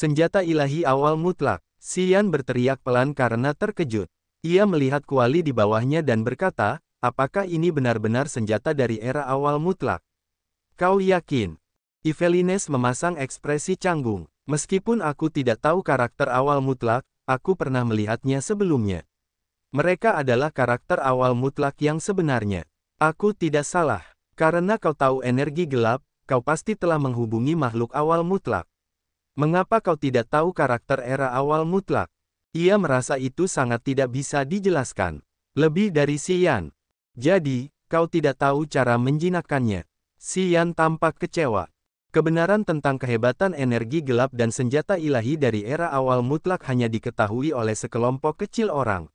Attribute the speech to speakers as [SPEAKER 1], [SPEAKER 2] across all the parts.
[SPEAKER 1] Senjata ilahi awal mutlak. Xian berteriak pelan karena terkejut. Ia melihat kuali di bawahnya dan berkata, apakah ini benar-benar senjata dari era awal mutlak? Kau yakin? Yvelines memasang ekspresi canggung. Meskipun aku tidak tahu karakter awal mutlak, aku pernah melihatnya sebelumnya. Mereka adalah karakter awal mutlak yang sebenarnya. Aku tidak salah. Karena kau tahu energi gelap, kau pasti telah menghubungi makhluk awal mutlak. Mengapa kau tidak tahu karakter era awal mutlak? Ia merasa itu sangat tidak bisa dijelaskan. Lebih dari Xian. Jadi, kau tidak tahu cara menjinakkannya. Xian tampak kecewa. Kebenaran tentang kehebatan energi gelap dan senjata ilahi dari era awal mutlak hanya diketahui oleh sekelompok kecil orang.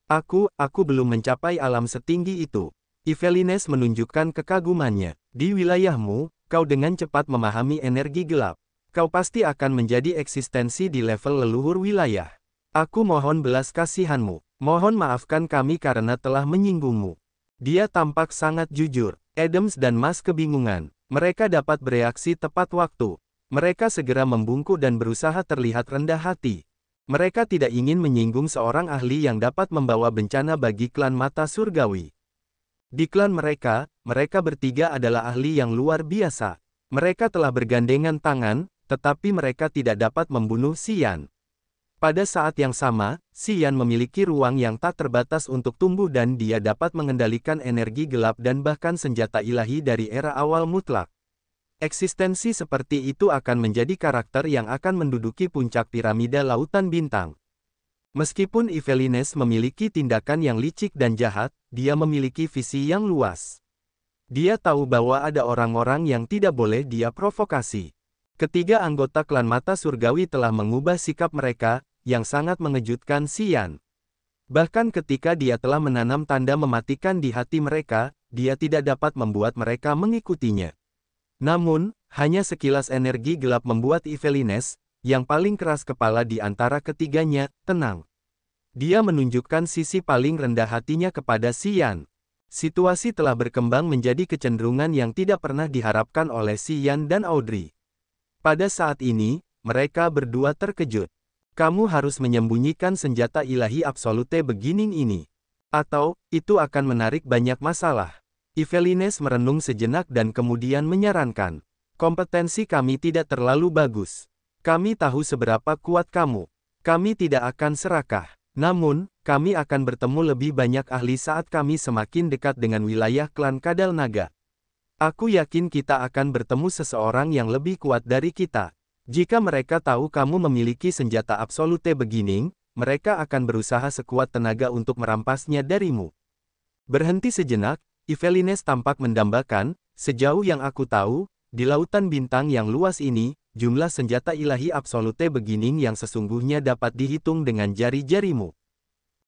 [SPEAKER 1] Aku belum mencapai alam setinggi itu. Yvelines menunjukkan kekagumannya. Di wilayahmu, kau dengan cepat memahami energi gelap. Kau pasti akan menjadi eksistensi di level leluhur wilayah. Aku mohon belas kasihanmu. Mohon maafkan kami karena telah menyinggungmu. Dia tampak sangat jujur. Adams dan Mas kebingungan. Mereka dapat bereaksi tepat waktu. Mereka segera membungkuk dan berusaha terlihat rendah hati. Mereka tidak ingin menyinggung seorang ahli yang dapat membawa bencana bagi klan mata surgawi. Di klan mereka bertiga adalah ahli yang luar biasa. Mereka telah bergandengan tangan, tetapi mereka tidak dapat membunuh Xian. Pada saat yang sama, Xian memiliki ruang yang tak terbatas untuk tumbuh dan dia dapat mengendalikan energi gelap dan bahkan senjata ilahi dari era awal mutlak. Eksistensi seperti itu akan menjadi karakter yang akan menduduki puncak piramida lautan bintang. Meskipun Yvelines memiliki tindakan yang licik dan jahat, dia memiliki visi yang luas. Dia tahu bahwa ada orang-orang yang tidak boleh dia provokasi. Ketiga anggota klan mata surgawi telah mengubah sikap mereka, yang sangat mengejutkan Xian. Bahkan ketika dia telah menanam tanda mematikan di hati mereka, dia tidak dapat membuat mereka mengikutinya. Namun, hanya sekilas energi gelap membuat Yvelines, yang paling keras kepala di antara ketiganya, tenang. Dia menunjukkan sisi paling rendah hatinya kepada Xian. Situasi telah berkembang menjadi kecenderungan yang tidak pernah diharapkan oleh Xian dan Audrey. Pada saat ini, mereka berdua terkejut. Kamu harus menyembunyikan senjata ilahi absolute beginning ini. Atau, itu akan menarik banyak masalah. Yvelines merenung sejenak dan kemudian menyarankan. Kompetensi kami tidak terlalu bagus. Kami tahu seberapa kuat kamu. Kami tidak akan serakah. Namun, kami akan bertemu lebih banyak ahli saat kami semakin dekat dengan wilayah klan Kadal Naga. Aku yakin kita akan bertemu seseorang yang lebih kuat dari kita. Jika mereka tahu kamu memiliki senjata absolute beginning, mereka akan berusaha sekuat tenaga untuk merampasnya darimu. Berhenti sejenak, Yvelines tampak mendambakan, sejauh yang aku tahu, di lautan bintang yang luas ini, jumlah senjata ilahi absolute beginning yang sesungguhnya dapat dihitung dengan jari-jarimu.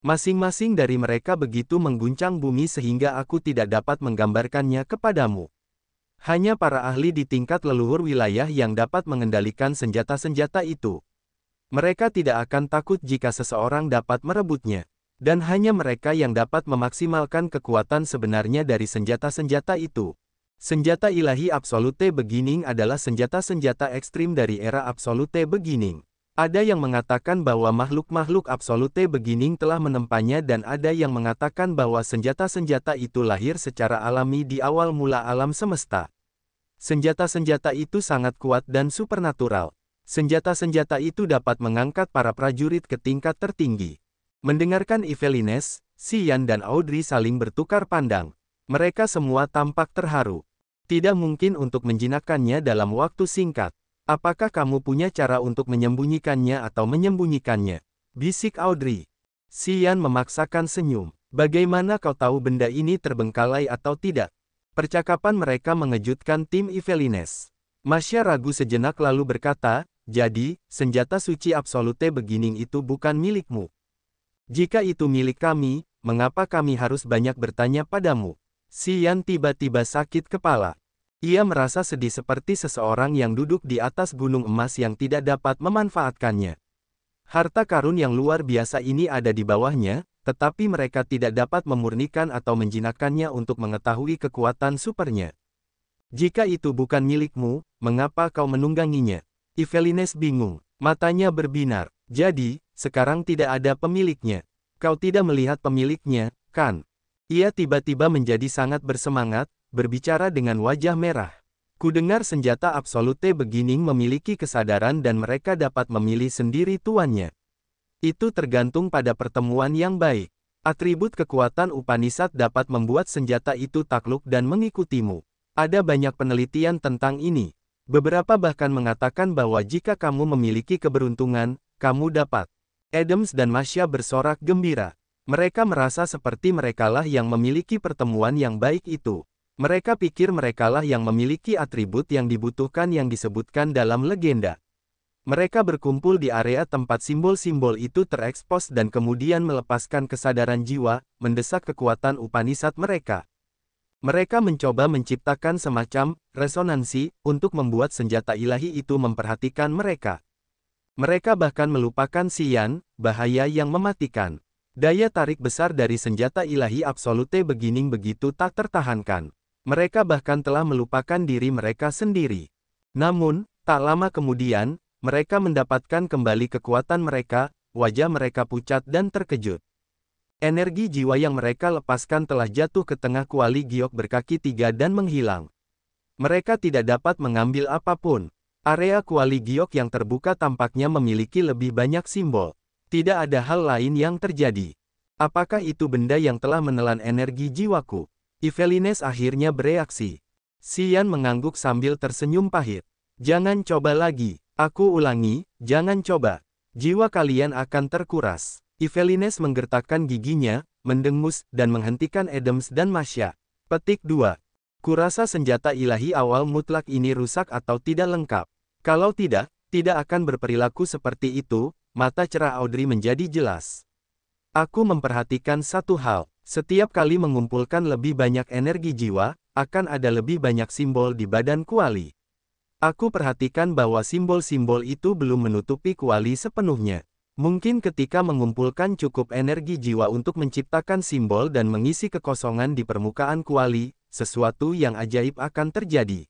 [SPEAKER 1] Masing-masing dari mereka begitu mengguncang bumi sehingga aku tidak dapat menggambarkannya kepadamu. Hanya para ahli di tingkat leluhur wilayah yang dapat mengendalikan senjata-senjata itu. Mereka tidak akan takut jika seseorang dapat merebutnya. Dan hanya mereka yang dapat memaksimalkan kekuatan sebenarnya dari senjata-senjata itu. Senjata ilahi absolute beginning adalah senjata-senjata ekstrim dari era absolute beginning. Ada yang mengatakan bahwa makhluk-makhluk absolute beginning telah menempanya dan ada yang mengatakan bahwa senjata-senjata itu lahir secara alami di awal mula alam semesta. Senjata-senjata itu sangat kuat dan supernatural. Senjata-senjata itu dapat mengangkat para prajurit ke tingkat tertinggi. Mendengarkan Yvelines, Xian dan Audrey saling bertukar pandang. Mereka semua tampak terharu. Tidak mungkin untuk menjinakkannya dalam waktu singkat. Apakah kamu punya cara untuk menyembunyikannya atau menyembunyikannya? Bisik Audrey. Xian memaksakan senyum. Bagaimana kau tahu benda ini terbengkalai atau tidak? Percakapan mereka mengejutkan tim Yvelines. Masya ragu sejenak lalu berkata, jadi, senjata suci absolute beginning itu bukan milikmu. Jika itu milik kami, mengapa kami harus banyak bertanya padamu? Xian tiba-tiba sakit kepala. Ia merasa sedih seperti seseorang yang duduk di atas gunung emas yang tidak dapat memanfaatkannya. Harta karun yang luar biasa ini ada di bawahnya, tetapi mereka tidak dapat memurnikan atau menjinakkannya untuk mengetahui kekuatan supernya. Jika itu bukan milikmu, mengapa kau menungganginya? Yvelines bingung. Matanya berbinar. Jadi, sekarang tidak ada pemiliknya. Kau tidak melihat pemiliknya, kan? Ia tiba-tiba menjadi sangat bersemangat, berbicara dengan wajah merah. Kudengar senjata Absolute Beginning memiliki kesadaran dan mereka dapat memilih sendiri tuannya. Itu tergantung pada pertemuan yang baik. Atribut kekuatan Upanishad dapat membuat senjata itu takluk dan mengikutimu. Ada banyak penelitian tentang ini. Beberapa bahkan mengatakan bahwa jika kamu memiliki keberuntungan, kamu dapat. Adams dan Masya bersorak gembira. Mereka merasa seperti merekalah yang memiliki pertemuan yang baik itu. Mereka pikir merekalah yang memiliki atribut yang dibutuhkan yang disebutkan dalam legenda. Mereka berkumpul di area tempat simbol-simbol itu terekspos dan kemudian melepaskan kesadaran jiwa, mendesak kekuatan Upanishad mereka. Mereka mencoba menciptakan semacam resonansi untuk membuat senjata ilahi itu memperhatikan mereka. Mereka bahkan melupakan Xian, bahaya yang mematikan. Daya tarik besar dari senjata ilahi Absolute Beginning begitu tak tertahankan. Mereka bahkan telah melupakan diri mereka sendiri. Namun, tak lama kemudian, mereka mendapatkan kembali kekuatan mereka, wajah mereka pucat dan terkejut. Energi jiwa yang mereka lepaskan telah jatuh ke tengah kuali giok berkaki 3 dan menghilang. Mereka tidak dapat mengambil apapun. Area kuali giok yang terbuka tampaknya memiliki lebih banyak simbol. Tidak ada hal lain yang terjadi. Apakah itu benda yang telah menelan energi jiwaku? Evelines akhirnya bereaksi. Xian mengangguk sambil tersenyum pahit. Jangan coba lagi. Aku ulangi, jangan coba. Jiwa kalian akan terkuras. Evelines menggertakkan giginya, mendengus, dan menghentikan Adams dan Masya. Petik 2. Kurasa senjata ilahi awal mutlak ini rusak atau tidak lengkap. Kalau tidak akan berperilaku seperti itu, mata cerah Audrey menjadi jelas. Aku memperhatikan satu hal, setiap kali mengumpulkan lebih banyak energi jiwa, akan ada lebih banyak simbol di badan kuali. Aku perhatikan bahwa simbol-simbol itu belum menutupi kuali sepenuhnya. Mungkin ketika mengumpulkan cukup energi jiwa untuk menciptakan simbol dan mengisi kekosongan di permukaan kuali, sesuatu yang ajaib akan terjadi.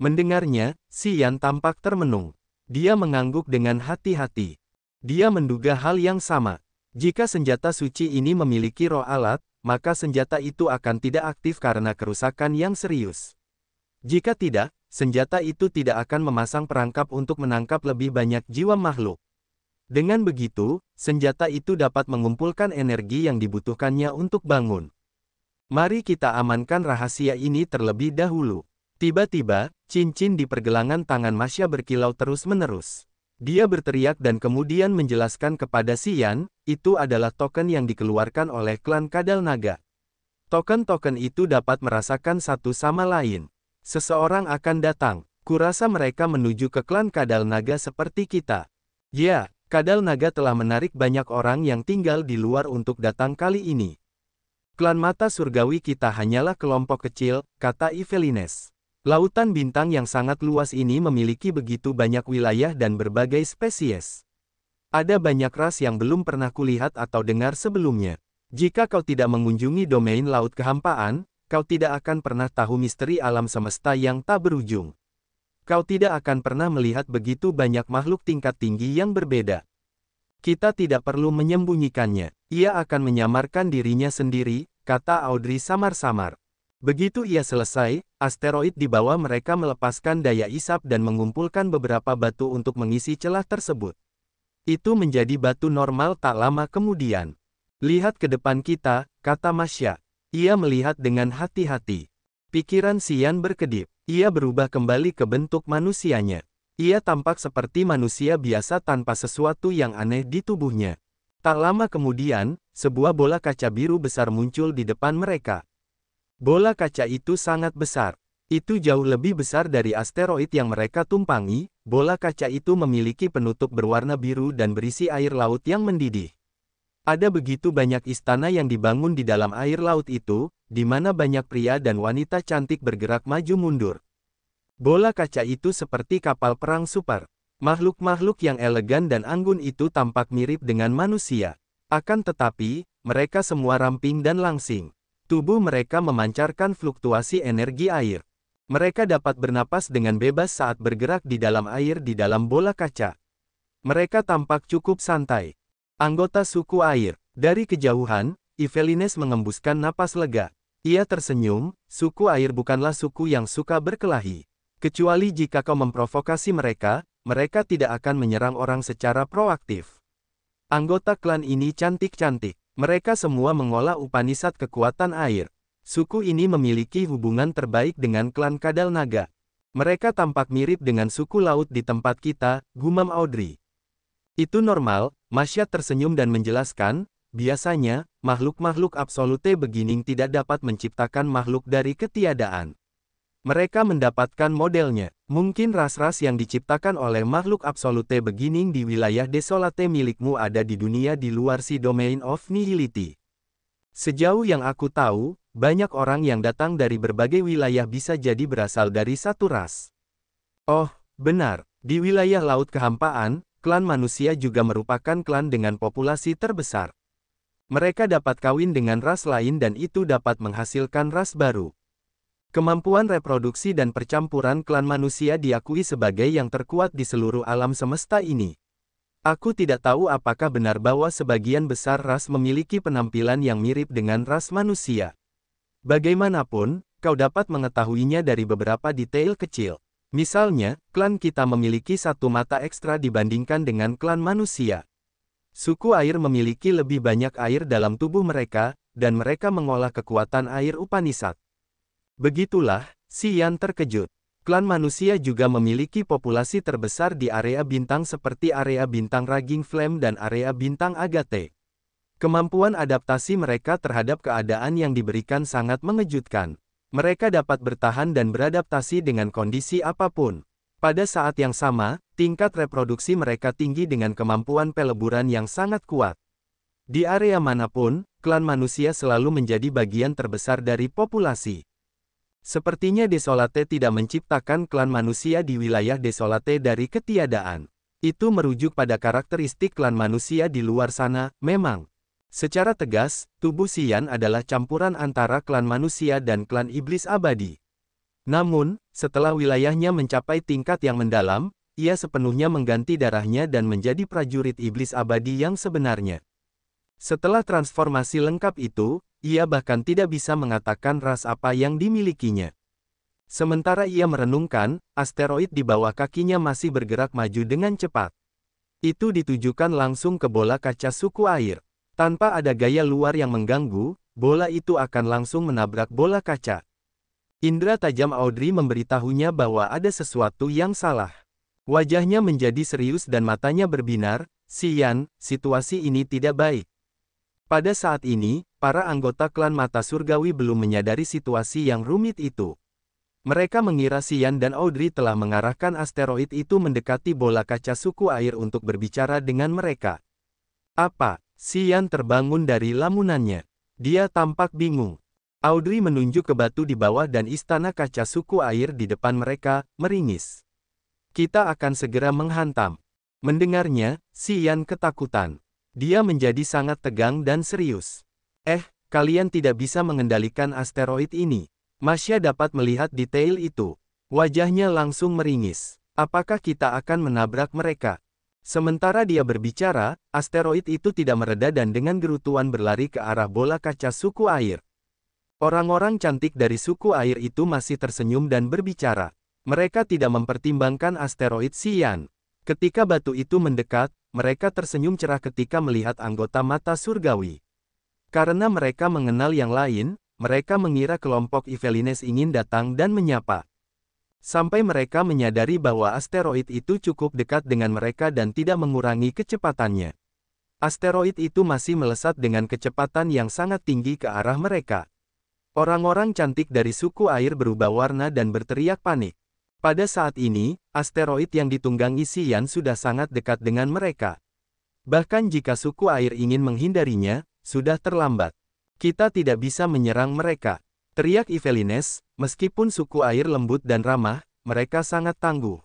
[SPEAKER 1] Mendengarnya, Xian tampak termenung. Dia mengangguk dengan hati-hati. Dia menduga hal yang sama. Jika senjata suci ini memiliki roh alat, maka senjata itu akan tidak aktif karena kerusakan yang serius. Jika tidak, senjata itu tidak akan memasang perangkap untuk menangkap lebih banyak jiwa makhluk. Dengan begitu, senjata itu dapat mengumpulkan energi yang dibutuhkannya untuk bangun. Mari kita amankan rahasia ini terlebih dahulu. Tiba-tiba, cincin di pergelangan tangan Masya berkilau terus-menerus. Dia berteriak dan kemudian menjelaskan kepada Xian, itu adalah token yang dikeluarkan oleh klan Kadal Naga. Token-token itu dapat merasakan satu sama lain. Seseorang akan datang. Kurasa mereka menuju ke klan Kadal Naga seperti kita. Ya. Kadal Naga telah menarik banyak orang yang tinggal di luar untuk datang kali ini. Klan mata surgawi kita hanyalah kelompok kecil, kata Evelines. Lautan bintang yang sangat luas ini memiliki begitu banyak wilayah dan berbagai spesies. Ada banyak ras yang belum pernah kulihat atau dengar sebelumnya. Jika kau tidak mengunjungi domain laut kehampaan, kau tidak akan pernah tahu misteri alam semesta yang tak berujung. Kau tidak akan pernah melihat begitu banyak makhluk tingkat tinggi yang berbeda. Kita tidak perlu menyembunyikannya. Ia akan menyamarkan dirinya sendiri, kata Audrey samar-samar. Begitu ia selesai, asteroid di bawah mereka melepaskan daya isap dan mengumpulkan beberapa batu untuk mengisi celah tersebut. Itu menjadi batu normal tak lama kemudian. Lihat ke depan kita, kata Masya. Ia melihat dengan hati-hati. Pikiran Xian berkedip. Ia berubah kembali ke bentuk manusianya. Ia tampak seperti manusia biasa tanpa sesuatu yang aneh di tubuhnya. Tak lama kemudian, sebuah bola kaca biru besar muncul di depan mereka. Bola kaca itu sangat besar. Itu jauh lebih besar dari asteroid yang mereka tumpangi. Bola kaca itu memiliki penutup berwarna biru dan berisi air laut yang mendidih. Ada begitu banyak istana yang dibangun di dalam air laut itu, di mana banyak pria dan wanita cantik bergerak maju mundur. Bola kaca itu seperti kapal perang super. Makhluk-makhluk yang elegan dan anggun itu tampak mirip dengan manusia. Akan tetapi, mereka semua ramping dan langsing. Tubuh mereka memancarkan fluktuasi energi air. Mereka dapat bernapas dengan bebas saat bergerak di dalam air di dalam bola kaca. Mereka tampak cukup santai. Anggota suku air. Dari kejauhan, Yvelines mengembuskan napas lega. Ia tersenyum, suku air bukanlah suku yang suka berkelahi. Kecuali jika kau memprovokasi mereka, mereka tidak akan menyerang orang secara proaktif. Anggota klan ini cantik-cantik. Mereka semua mengolah Upanishad kekuatan air. Suku ini memiliki hubungan terbaik dengan klan Kadal Naga. Mereka tampak mirip dengan suku laut di tempat kita, gumam Audrey. Itu normal, Masya tersenyum dan menjelaskan, biasanya, makhluk-makhluk absolute beginning tidak dapat menciptakan makhluk dari ketiadaan. Mereka mendapatkan modelnya. Mungkin ras-ras yang diciptakan oleh makhluk absolute beginning di wilayah desolate milikmu ada di dunia di luar si domain of nihility. Sejauh yang aku tahu, banyak orang yang datang dari berbagai wilayah bisa jadi berasal dari satu ras. Oh, benar, di wilayah laut kehampaan, klan manusia juga merupakan klan dengan populasi terbesar. Mereka dapat kawin dengan ras lain dan itu dapat menghasilkan ras baru. Kemampuan reproduksi dan percampuran klan manusia diakui sebagai yang terkuat di seluruh alam semesta ini. Aku tidak tahu apakah benar bahwa sebagian besar ras memiliki penampilan yang mirip dengan ras manusia. Bagaimanapun, kau dapat mengetahuinya dari beberapa detail kecil. Misalnya, klan kita memiliki satu mata ekstra dibandingkan dengan klan manusia. Suku air memiliki lebih banyak air dalam tubuh mereka, dan mereka mengolah kekuatan air Upanishad. Begitulah, Xian terkejut. Klan manusia juga memiliki populasi terbesar di area bintang seperti area bintang Raging Flame dan area bintang Agate. Kemampuan adaptasi mereka terhadap keadaan yang diberikan sangat mengejutkan. Mereka dapat bertahan dan beradaptasi dengan kondisi apapun. Pada saat yang sama, tingkat reproduksi mereka tinggi dengan kemampuan peleburan yang sangat kuat. Di area manapun, klan manusia selalu menjadi bagian terbesar dari populasi. Sepertinya Desolate tidak menciptakan klan manusia di wilayah Desolate dari ketiadaan. Itu merujuk pada karakteristik klan manusia di luar sana, memang. Secara tegas, tubuh Xian adalah campuran antara klan manusia dan klan iblis abadi. Namun, setelah wilayahnya mencapai tingkat yang mendalam, ia sepenuhnya mengganti darahnya dan menjadi prajurit iblis abadi yang sebenarnya. Setelah transformasi lengkap itu, ia bahkan tidak bisa mengatakan ras apa yang dimilikinya. Sementara ia merenungkan, asteroid di bawah kakinya masih bergerak maju dengan cepat. Itu ditujukan langsung ke bola kaca suku air. Tanpa ada gaya luar yang mengganggu, bola itu akan langsung menabrak bola kaca. Indra tajam Audrey memberitahunya bahwa ada sesuatu yang salah. Wajahnya menjadi serius dan matanya berbinar, Xian, situasi ini tidak baik. Pada saat ini, para anggota klan mata surgawi belum menyadari situasi yang rumit itu. Mereka mengira Xian dan Audrey telah mengarahkan asteroid itu mendekati bola kaca suku air untuk berbicara dengan mereka. Apa? Xian terbangun dari lamunannya. Dia tampak bingung. Audrey menunjuk ke batu di bawah dan istana kaca suku air di depan mereka, meringis. Kita akan segera menghantam. Mendengarnya, Xian ketakutan. Dia menjadi sangat tegang dan serius. Kalian tidak bisa mengendalikan asteroid ini. Masya dapat melihat detail itu. Wajahnya langsung meringis. Apakah kita akan menabrak mereka? Sementara dia berbicara, asteroid itu tidak mereda dan dengan gerutuan berlari ke arah bola kaca suku air. Orang-orang cantik dari suku air itu masih tersenyum dan berbicara. Mereka tidak mempertimbangkan asteroid Xian. Ketika batu itu mendekat, mereka tersenyum cerah ketika melihat anggota mata surgawi. Karena mereka mengenal yang lain, mereka mengira kelompok Yvelines ingin datang dan menyapa. Sampai mereka menyadari bahwa asteroid itu cukup dekat dengan mereka dan tidak mengurangi kecepatannya. Asteroid itu masih melesat dengan kecepatan yang sangat tinggi ke arah mereka. Orang-orang cantik dari suku air berubah warna dan berteriak panik. Pada saat ini, asteroid yang ditunggangi Xian sudah sangat dekat dengan mereka. Bahkan jika suku air ingin menghindarinya, sudah terlambat. Kita tidak bisa menyerang mereka. Teriak Yvelines, meskipun suku air lembut dan ramah, mereka sangat tangguh.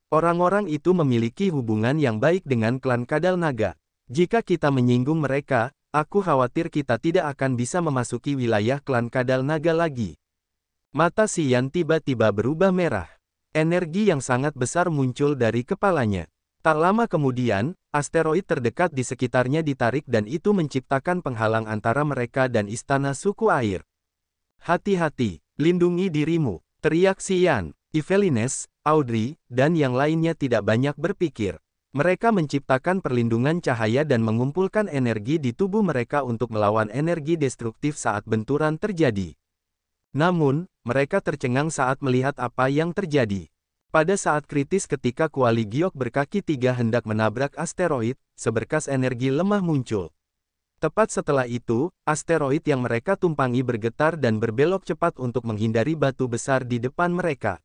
[SPEAKER 1] Orang-orang itu memiliki hubungan yang baik dengan klan Kadal Naga. Jika kita menyinggung mereka, aku khawatir kita tidak akan bisa memasuki wilayah klan Kadal Naga lagi. Mata Xian tiba-tiba berubah merah. Energi yang sangat besar muncul dari kepalanya. Tak lama kemudian, asteroid terdekat di sekitarnya ditarik dan itu menciptakan penghalang antara mereka dan istana suku air. Hati-hati, lindungi dirimu, teriak Xian. Yvelines, Audrey, dan yang lainnya tidak banyak berpikir. Mereka menciptakan perlindungan cahaya dan mengumpulkan energi di tubuh mereka untuk melawan energi destruktif saat benturan terjadi. Namun, mereka tercengang saat melihat apa yang terjadi. Pada saat kritis ketika kuali giok berkaki 3 hendak menabrak asteroid, seberkas energi lemah muncul. Tepat setelah itu, asteroid yang mereka tumpangi bergetar dan berbelok cepat untuk menghindari batu besar di depan mereka.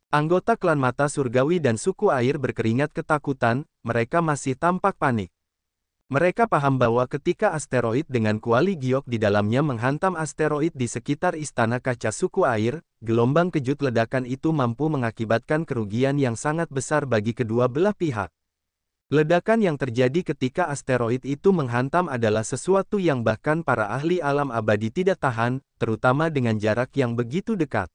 [SPEAKER 1] Anggota klan mata surgawi dan suku air berkeringat ketakutan, mereka masih tampak panik. Mereka paham bahwa ketika asteroid dengan kuali giok di dalamnya menghantam asteroid di sekitar istana kaca suku air, gelombang kejut ledakan itu mampu mengakibatkan kerugian yang sangat besar bagi kedua belah pihak. Ledakan yang terjadi ketika asteroid itu menghantam adalah sesuatu yang bahkan para ahli alam abadi tidak tahan, terutama dengan jarak yang begitu dekat.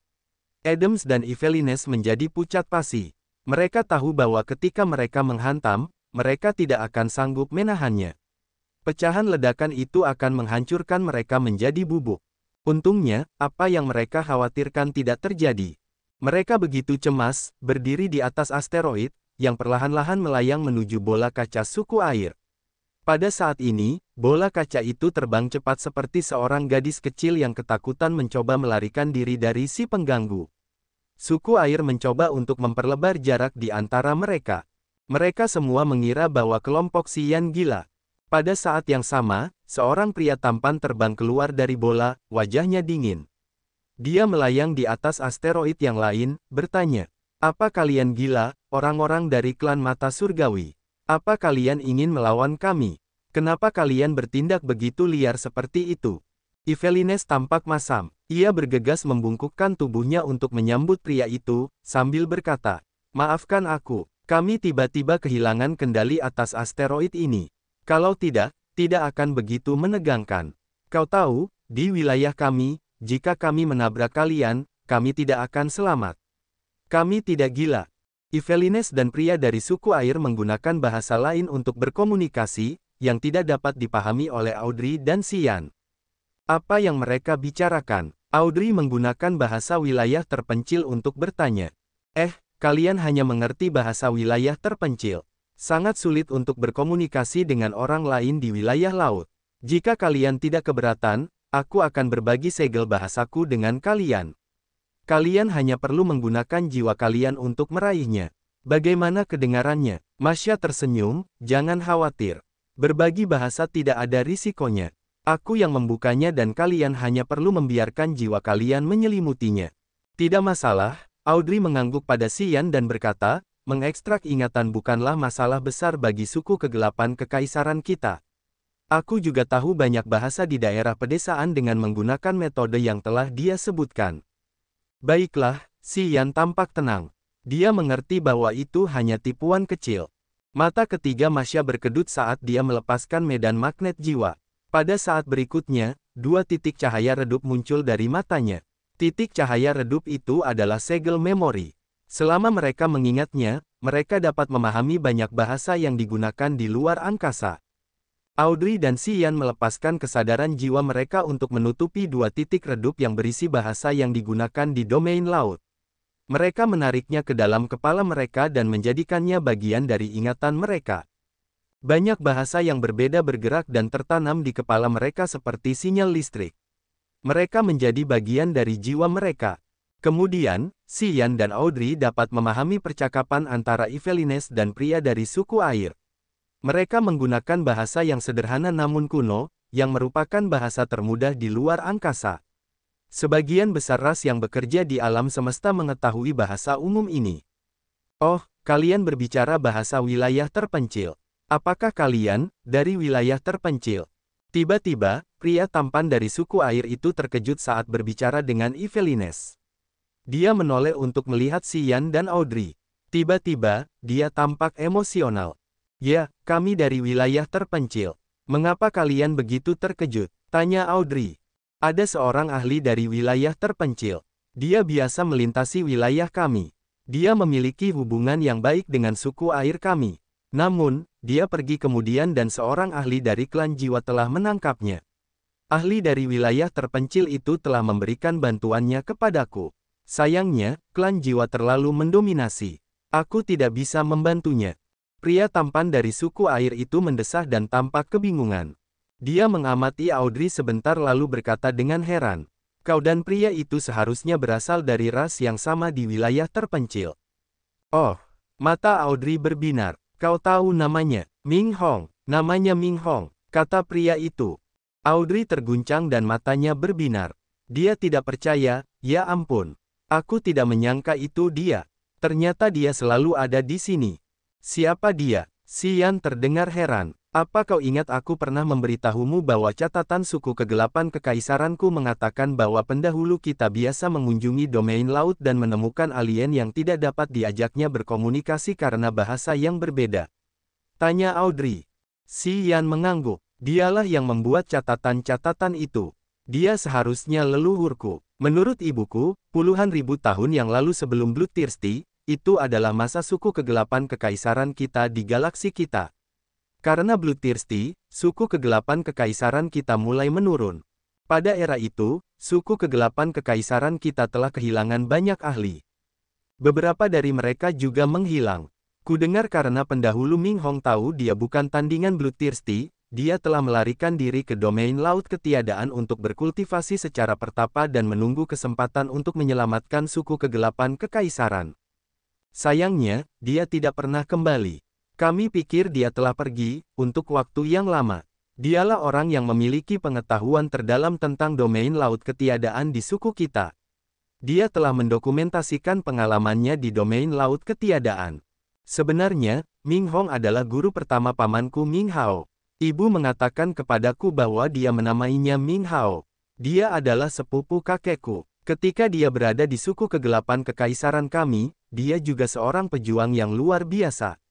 [SPEAKER 1] Adams dan Yvelines menjadi pucat pasi. Mereka tahu bahwa ketika mereka menghantam, mereka tidak akan sanggup menahannya. Pecahan ledakan itu akan menghancurkan mereka menjadi bubuk. Untungnya, apa yang mereka khawatirkan tidak terjadi. Mereka begitu cemas, berdiri di atas asteroid, yang perlahan-lahan melayang menuju bola kaca suku air. Pada saat ini, bola kaca itu terbang cepat seperti seorang gadis kecil yang ketakutan mencoba melarikan diri dari si pengganggu. Suku air mencoba untuk memperlebar jarak di antara mereka. Mereka semua mengira bahwa kelompok Xian gila. Pada saat yang sama, seorang pria tampan terbang keluar dari bola, wajahnya dingin. Dia melayang di atas asteroid yang lain, bertanya, "Apa kalian gila, orang-orang dari klan mata surgawi? Apa kalian ingin melawan kami? Kenapa kalian bertindak begitu liar seperti itu?" Yvelines tampak masam. Ia bergegas membungkukkan tubuhnya untuk menyambut pria itu, sambil berkata, "Maafkan aku. Kami tiba-tiba kehilangan kendali atas asteroid ini. Kalau tidak akan begitu menegangkan. Kau tahu, di wilayah kami, jika kami menabrak kalian, kami tidak akan selamat. Kami tidak gila." Yvelines dan pria dari suku air menggunakan bahasa lain untuk berkomunikasi, yang tidak dapat dipahami oleh Audrey dan Xian. Apa yang mereka bicarakan? Audrey menggunakan bahasa wilayah terpencil untuk bertanya. Kalian hanya mengerti bahasa wilayah terpencil. Sangat sulit untuk berkomunikasi dengan orang lain di wilayah laut. Jika kalian tidak keberatan, aku akan berbagi segel bahasaku dengan kalian. Kalian hanya perlu menggunakan jiwa kalian untuk meraihnya. Bagaimana kedengarannya? Masya tersenyum, jangan khawatir. Berbagi bahasa tidak ada risikonya. Aku yang membukanya dan kalian hanya perlu membiarkan jiwa kalian menyelimutinya. Tidak masalah. Audrey mengangguk pada Xian dan berkata, "Mengekstrak ingatan bukanlah masalah besar bagi suku kegelapan kekaisaran kita. Aku juga tahu banyak bahasa di daerah pedesaan dengan menggunakan metode yang telah dia sebutkan." Baiklah, Xian tampak tenang. Dia mengerti bahwa itu hanya tipuan kecil. Mata ketiga Masya berkedut saat dia melepaskan medan magnet jiwa. Pada saat berikutnya, 2 titik cahaya redup muncul dari matanya. Titik cahaya redup itu adalah segel memori. Selama mereka mengingatnya, mereka dapat memahami banyak bahasa yang digunakan di luar angkasa. Audrey dan Xian melepaskan kesadaran jiwa mereka untuk menutupi 2 titik redup yang berisi bahasa yang digunakan di domain laut. Mereka menariknya ke dalam kepala mereka dan menjadikannya bagian dari ingatan mereka. Banyak bahasa yang berbeda bergerak dan tertanam di kepala mereka seperti sinyal listrik. Mereka menjadi bagian dari jiwa mereka. Kemudian, Xian dan Audrey dapat memahami percakapan antara Yvelines dan pria dari suku air. Mereka menggunakan bahasa yang sederhana namun kuno, yang merupakan bahasa termudah di luar angkasa. Sebagian besar ras yang bekerja di alam semesta mengetahui bahasa umum ini. "Oh, kalian berbicara bahasa wilayah terpencil. Apakah kalian dari wilayah terpencil?" Tiba-tiba, pria tampan dari suku air itu terkejut saat berbicara dengan Yvelines. Dia menoleh untuk melihat Xian dan Audrey. Tiba-tiba, dia tampak emosional. "Ya, kami dari wilayah terpencil. Mengapa kalian begitu terkejut?" tanya Audrey. "Ada seorang ahli dari wilayah terpencil. Dia biasa melintasi wilayah kami. Dia memiliki hubungan yang baik dengan suku air kami. Namun, dia pergi kemudian dan seorang ahli dari klan jiwa telah menangkapnya. Ahli dari wilayah terpencil itu telah memberikan bantuannya kepadaku. Sayangnya, klan jiwa terlalu mendominasi. Aku tidak bisa membantunya. Pria tampan dari suku air itu mendesah dan tampak kebingungan. Dia mengamati Audrey sebentar lalu berkata dengan heran. Kau dan pria itu seharusnya berasal dari ras yang sama di wilayah terpencil. Oh, mata Audrey berbinar. Kau tahu namanya, Ming Hong. Namanya Ming Hong, kata pria itu. Audrey terguncang dan matanya berbinar. Dia tidak percaya, ya ampun. Aku tidak menyangka itu dia. Ternyata dia selalu ada di sini. Siapa dia? Xian terdengar heran. Apa kau ingat aku pernah memberitahumu bahwa catatan suku kegelapan kekaisaranku mengatakan bahwa pendahulu kita biasa mengunjungi domain laut dan menemukan alien yang tidak dapat diajaknya berkomunikasi karena bahasa yang berbeda? Tanya Audrey. Xian mengangguk. Dialah yang membuat catatan-catatan itu. Dia seharusnya leluhurku. Menurut ibuku, puluhan ribu tahun yang lalu sebelum Bloodthirsty, itu adalah masa suku kegelapan kekaisaran kita di galaksi kita. Karena Bloodthirsty, suku kegelapan kekaisaran kita mulai menurun. Pada era itu, suku kegelapan kekaisaran kita telah kehilangan banyak ahli. Beberapa dari mereka juga menghilang. Kudengar karena pendahulu Ming Hong tahu dia bukan tandingan Bloodthirsty, dia telah melarikan diri ke domain laut ketiadaan untuk berkultivasi secara pertapa dan menunggu kesempatan untuk menyelamatkan suku kegelapan kekaisaran. Sayangnya, dia tidak pernah kembali. Kami pikir dia telah pergi, untuk waktu yang lama. Dialah orang yang memiliki pengetahuan terdalam tentang domain laut ketiadaan di suku kita. Dia telah mendokumentasikan pengalamannya di domain laut ketiadaan. Sebenarnya, Ming Hong adalah guru pertama pamanku Ming Hao. Ibu mengatakan kepadaku bahwa dia menamainya Ming Hao. Dia adalah sepupu kakekku. Ketika dia berada di suku kegelapan kekaisaran kami, dia juga seorang pejuang yang luar biasa.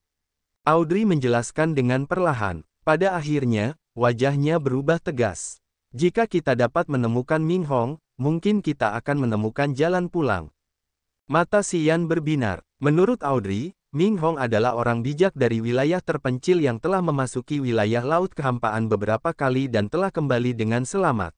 [SPEAKER 1] Audrey menjelaskan dengan perlahan. Pada akhirnya, wajahnya berubah tegas. Jika kita dapat menemukan Ming Hong, mungkin kita akan menemukan jalan pulang. Mata Xian berbinar. Menurut Audrey, Ming Hong adalah orang bijak dari wilayah terpencil yang telah memasuki wilayah laut kehampaan beberapa kali dan telah kembali dengan selamat.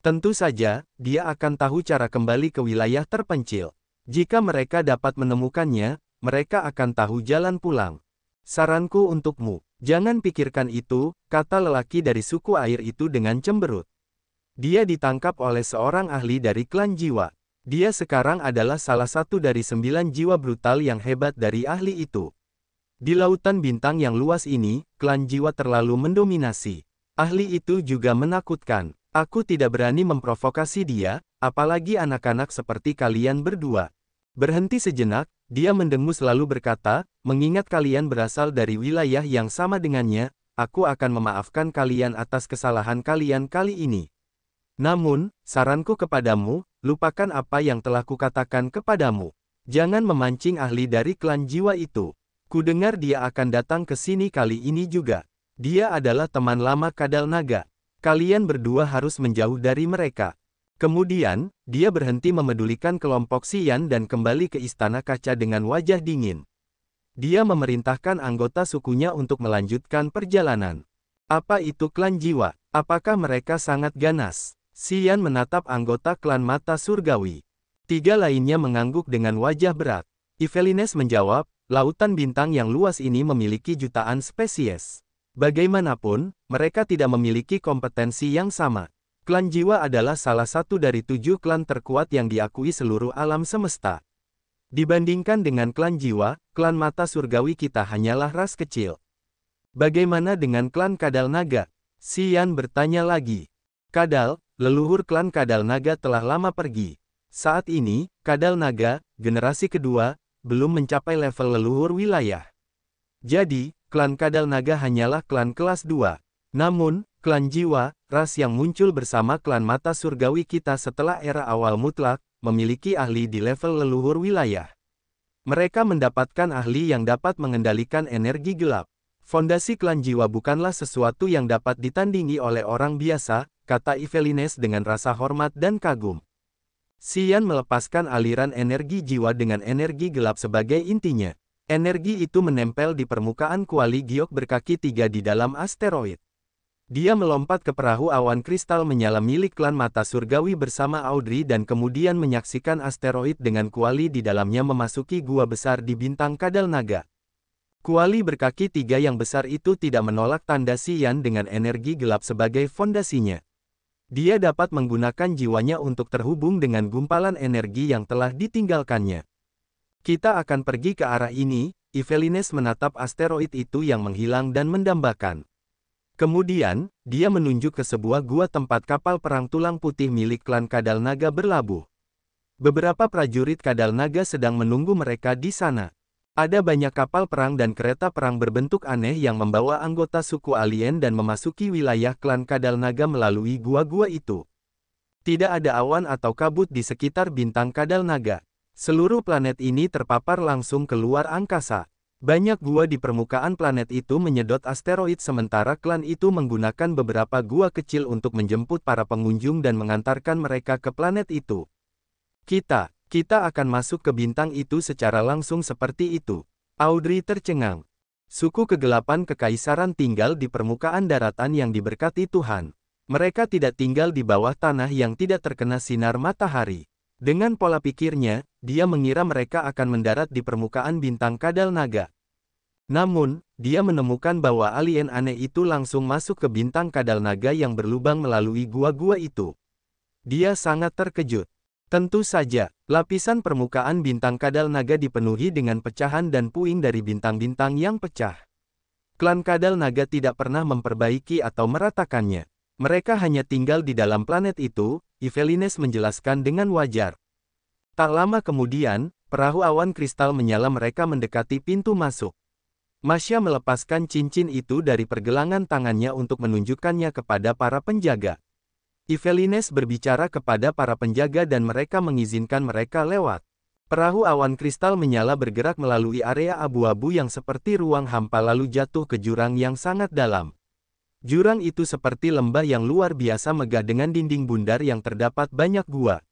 [SPEAKER 1] Tentu saja, dia akan tahu cara kembali ke wilayah terpencil. Jika mereka dapat menemukannya, mereka akan tahu jalan pulang. Saranku untukmu, jangan pikirkan itu, kata lelaki dari suku air itu dengan cemberut. Dia ditangkap oleh seorang ahli dari klan jiwa. Dia sekarang adalah salah satu dari 9 jiwa brutal yang hebat dari ahli itu. Di lautan bintang yang luas ini, klan jiwa terlalu mendominasi. Ahli itu juga menakutkan. Aku tidak berani memprovokasi dia, apalagi anak-anak seperti kalian berdua. Berhenti sejenak, dia mendengus lalu berkata, mengingat kalian berasal dari wilayah yang sama dengannya, aku akan memaafkan kalian atas kesalahan kalian kali ini. Namun, saranku kepadamu, lupakan apa yang telah kukatakan kepadamu. Jangan memancing ahli dari klan jiwa itu. Kudengar dia akan datang ke sini kali ini juga. Dia adalah teman lama Kadal Naga. Kalian berdua harus menjauh dari mereka. Kemudian, dia berhenti memedulikan kelompok Xian dan kembali ke istana kaca dengan wajah dingin. Dia memerintahkan anggota sukunya untuk melanjutkan perjalanan. Apa itu klan jiwa? Apakah mereka sangat ganas? Xian menatap anggota klan mata surgawi. 3 lainnya mengangguk dengan wajah berat. Evelines menjawab, lautan bintang yang luas ini memiliki jutaan spesies. Bagaimanapun, mereka tidak memiliki kompetensi yang sama. Klan jiwa adalah salah satu dari 7 klan terkuat yang diakui seluruh alam semesta. Dibandingkan dengan klan jiwa, klan mata surgawi kita hanyalah ras kecil. Bagaimana dengan klan Kadal Naga? Xian bertanya lagi. Kadal, leluhur klan Kadal Naga telah lama pergi. Saat ini, Kadal Naga, generasi kedua, belum mencapai level leluhur wilayah. Jadi, klan Kadal Naga hanyalah klan kelas 2. Namun, klan jiwa, ras yang muncul bersama klan mata surgawi kita setelah era awal mutlak, memiliki ahli di level leluhur wilayah. Mereka mendapatkan ahli yang dapat mengendalikan energi gelap. Fondasi klan jiwa bukanlah sesuatu yang dapat ditandingi oleh orang biasa, kata Evelines dengan rasa hormat dan kagum. Xian melepaskan aliran energi jiwa dengan energi gelap sebagai intinya. Energi itu menempel di permukaan kuali giok berkaki 3 di dalam asteroid. Dia melompat ke perahu awan kristal menyala milik klan mata surgawi bersama Audrey dan kemudian menyaksikan asteroid dengan kuali di dalamnya memasuki gua besar di bintang Kadal Naga. Kuali berkaki 3 yang besar itu tidak menolak tanda Xian dengan energi gelap sebagai fondasinya. Dia dapat menggunakan jiwanya untuk terhubung dengan gumpalan energi yang telah ditinggalkannya. Kita akan pergi ke arah ini, Yvelines menatap asteroid itu yang menghilang dan mendambakan. Kemudian, dia menunjuk ke sebuah gua tempat kapal perang tulang putih milik klan Kadal Naga berlabuh. Beberapa prajurit Kadal Naga sedang menunggu mereka di sana. Ada banyak kapal perang dan kereta perang berbentuk aneh yang membawa anggota suku alien dan memasuki wilayah klan Kadal Naga melalui gua-gua itu. Tidak ada awan atau kabut di sekitar bintang Kadal Naga. Seluruh planet ini terpapar langsung keluar angkasa. Banyak gua di permukaan planet itu menyedot asteroid sementara klan itu menggunakan beberapa gua kecil untuk menjemput para pengunjung dan mengantarkan mereka ke planet itu. Kita akan masuk ke bintang itu secara langsung seperti itu. Audrey tercengang. Suku kegelapan kekaisaran tinggal di permukaan daratan yang diberkati Tuhan. Mereka tidak tinggal di bawah tanah yang tidak terkena sinar matahari. Dengan pola pikirnya, dia mengira mereka akan mendarat di permukaan bintang Kadal Naga. Namun, dia menemukan bahwa alien aneh itu langsung masuk ke bintang Kadal Naga yang berlubang melalui gua-gua itu. Dia sangat terkejut. Tentu saja, lapisan permukaan bintang Kadal Naga dipenuhi dengan pecahan dan puing dari bintang-bintang yang pecah. Klan Kadal Naga tidak pernah memperbaiki atau meratakannya. Mereka hanya tinggal di dalam planet itu, Yvelines menjelaskan dengan wajar. Tak lama kemudian, perahu awan kristal menyala mereka mendekati pintu masuk. Masya melepaskan cincin itu dari pergelangan tangannya untuk menunjukkannya kepada para penjaga. Yvelines berbicara kepada para penjaga dan mereka mengizinkan mereka lewat. Perahu awan kristal menyala bergerak melalui area abu-abu yang seperti ruang hampa lalu jatuh ke jurang yang sangat dalam. Jurang itu seperti lembah yang luar biasa megah dengan dinding bundar yang terdapat banyak gua.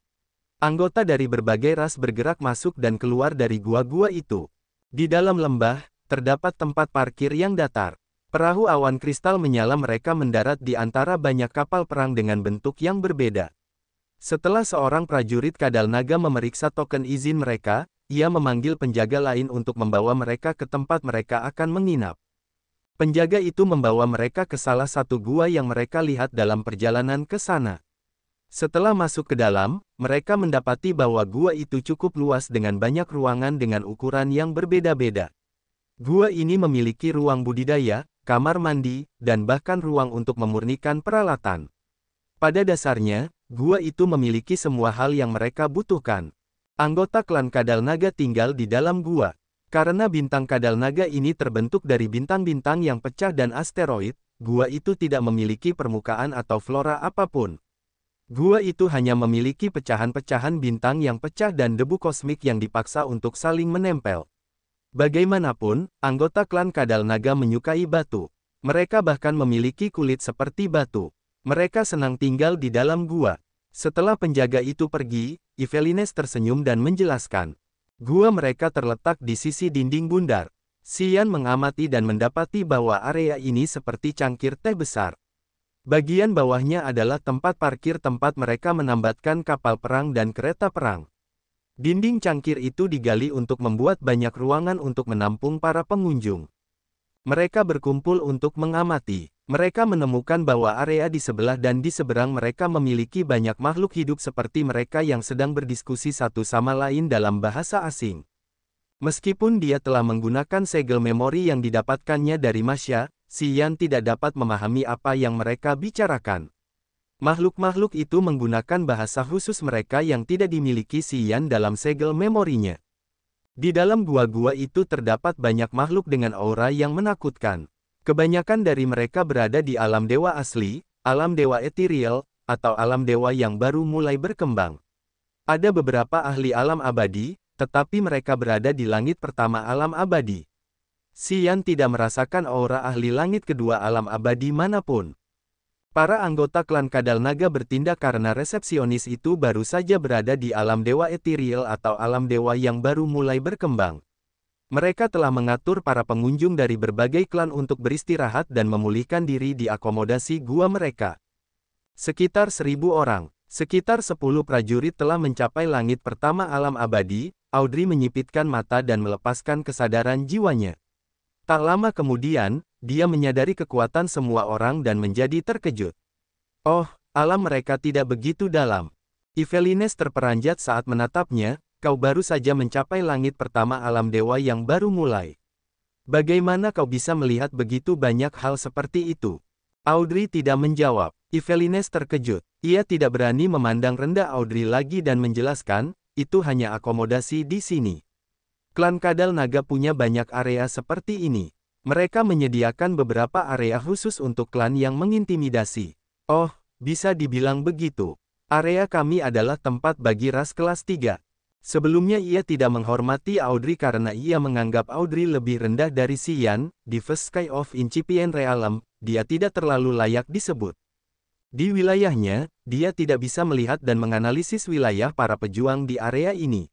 [SPEAKER 1] Anggota dari berbagai ras bergerak masuk dan keluar dari gua-gua itu. Di dalam lembah, terdapat tempat parkir yang datar. Perahu awan kristal menyala mereka mendarat di antara banyak kapal perang dengan bentuk yang berbeda. Setelah seorang prajurit Kadal Naga memeriksa token izin mereka, ia memanggil penjaga lain untuk membawa mereka ke tempat mereka akan menginap. Penjaga itu membawa mereka ke salah satu gua yang mereka lihat dalam perjalanan ke sana. Setelah masuk ke dalam, mereka mendapati bahwa gua itu cukup luas dengan banyak ruangan dengan ukuran yang berbeda-beda. Gua ini memiliki ruang budidaya, kamar mandi, dan bahkan ruang untuk memurnikan peralatan. Pada dasarnya, gua itu memiliki semua hal yang mereka butuhkan. Anggota klan Kadal Naga tinggal di dalam gua. Karena bintang Kadal Naga ini terbentuk dari bintang-bintang yang pecah dan asteroid, gua itu tidak memiliki permukaan atau flora apapun. Gua itu hanya memiliki pecahan-pecahan bintang yang pecah dan debu kosmik yang dipaksa untuk saling menempel. Bagaimanapun, anggota klan Kadal Naga menyukai batu. Mereka bahkan memiliki kulit seperti batu. Mereka senang tinggal di dalam gua. Setelah penjaga itu pergi, Yvelines tersenyum dan menjelaskan. Gua mereka terletak di sisi dinding bundar. Xian mengamati dan mendapati bahwa area ini seperti cangkir teh besar. Bagian bawahnya adalah tempat parkir tempat mereka menambatkan kapal perang dan kereta perang. Dinding cangkir itu digali untuk membuat banyak ruangan untuk menampung para pengunjung. Mereka berkumpul untuk mengamati. Mereka menemukan bahwa area di sebelah dan di seberang mereka memiliki banyak makhluk hidup seperti mereka yang sedang berdiskusi satu sama lain dalam bahasa asing. Meskipun dia telah menggunakan segel memori yang didapatkannya dari Masya, Xian tidak dapat memahami apa yang mereka bicarakan. Makhluk-makhluk itu menggunakan bahasa khusus mereka yang tidak dimiliki Xian dalam segel memorinya. Di dalam gua-gua itu terdapat banyak makhluk dengan aura yang menakutkan. Kebanyakan dari mereka berada di alam dewa asli, alam dewa ethereal, atau alam dewa yang baru mulai berkembang. Ada beberapa ahli alam abadi, tetapi mereka berada di langit pertama alam abadi. Xian tidak merasakan aura ahli langit kedua alam abadi manapun. Para anggota klan Kadal Naga bertindak karena resepsionis itu baru saja berada di alam dewa ethereal atau alam dewa yang baru mulai berkembang. Mereka telah mengatur para pengunjung dari berbagai klan untuk beristirahat dan memulihkan diri di akomodasi gua mereka. Sekitar 1.000 orang, sekitar 10 prajurit telah mencapai langit pertama alam abadi. Audrey menyipitkan mata dan melepaskan kesadaran jiwanya. Tak lama kemudian, dia menyadari kekuatan semua orang dan menjadi terkejut. Oh, alam mereka tidak begitu dalam. Yvelines terperanjat saat menatapnya. Kau baru saja mencapai langit pertama alam dewa yang baru mulai. Bagaimana kau bisa melihat begitu banyak hal seperti itu? Audrey tidak menjawab. Yvelines terkejut. Ia tidak berani memandang rendah Audrey lagi dan menjelaskan, itu hanya akomodasi di sini. Klan Kadal Naga punya banyak area seperti ini. Mereka menyediakan beberapa area khusus untuk klan yang mengintimidasi. Oh, bisa dibilang begitu. Area kami adalah tempat bagi ras kelas 3. Sebelumnya ia tidak menghormati Audrey karena ia menganggap Audrey lebih rendah dari Xian. Di First Sky of Incipient Realm, dia tidak terlalu layak disebut. Di wilayahnya, dia tidak bisa melihat dan menganalisis wilayah para pejuang di area ini.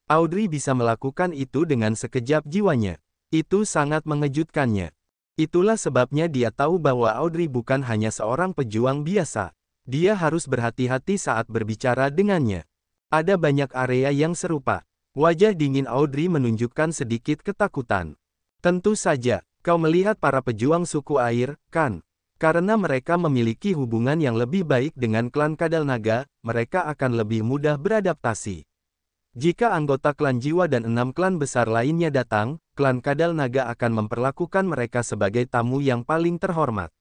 [SPEAKER 1] Audrey bisa melakukan itu dengan sekejap jiwanya. Itu sangat mengejutkannya. Itulah sebabnya dia tahu bahwa Audrey bukan hanya seorang pejuang biasa. Dia harus berhati-hati saat berbicara dengannya. Ada banyak area yang serupa. Wajah dingin Audrey menunjukkan sedikit ketakutan. Tentu saja, kau melihat para pejuang suku air, kan? Karena mereka memiliki hubungan yang lebih baik dengan klan Kadal Naga, mereka akan lebih mudah beradaptasi. Jika anggota klan jiwa dan 6 klan besar lainnya datang, klan Kadal Naga akan memperlakukan mereka sebagai tamu yang paling terhormat.